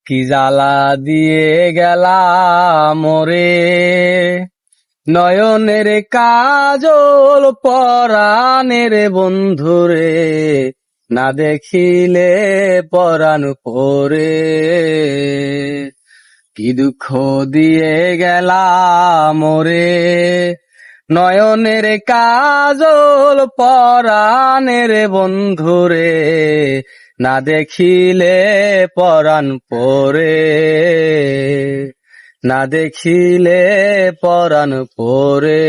কি জ্বালা দিয়ে গেলা মোরে, নয়নের কাজল পরাণের বন্ধুরে, না দেখিলে পরাণ পরে। কি দুঃখ দিয়ে গেলা মোরে, নয়নের কাজল পরাণের বন্ধুরে, না দেখিলে পরাণ পরে, না দেখিলে পরাণ পরে।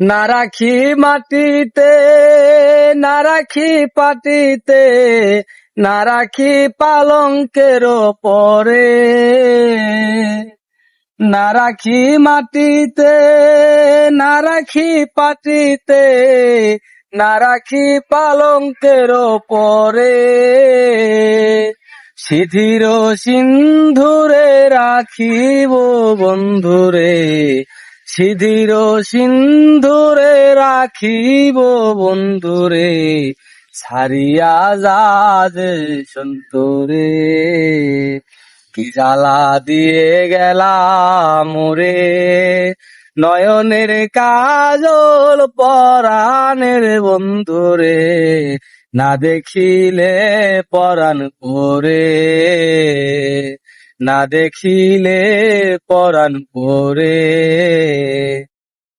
না রাখি মাটিতে, না রাখি পাটিতে, না রাখি পালঙ্কের পরে, না রাখি মাটিতে, না রাখি পাটিতে, না রাখি পালঙ্কের পরে। সিঁথির সিন্ধুরে রাখিব বন্ধুরে, সিঁথির সিন্ধুরে রাখিব বন্ধুরে, ছাড়িয়া যাবে সন্তরে। কি জ্বালা দিয়ে গেলা মোরে, নয়নের কাজল পরাণের বন্ধুরে, না দেখিলে পরাণ পরে, না দেখিলে পরাণ পরে।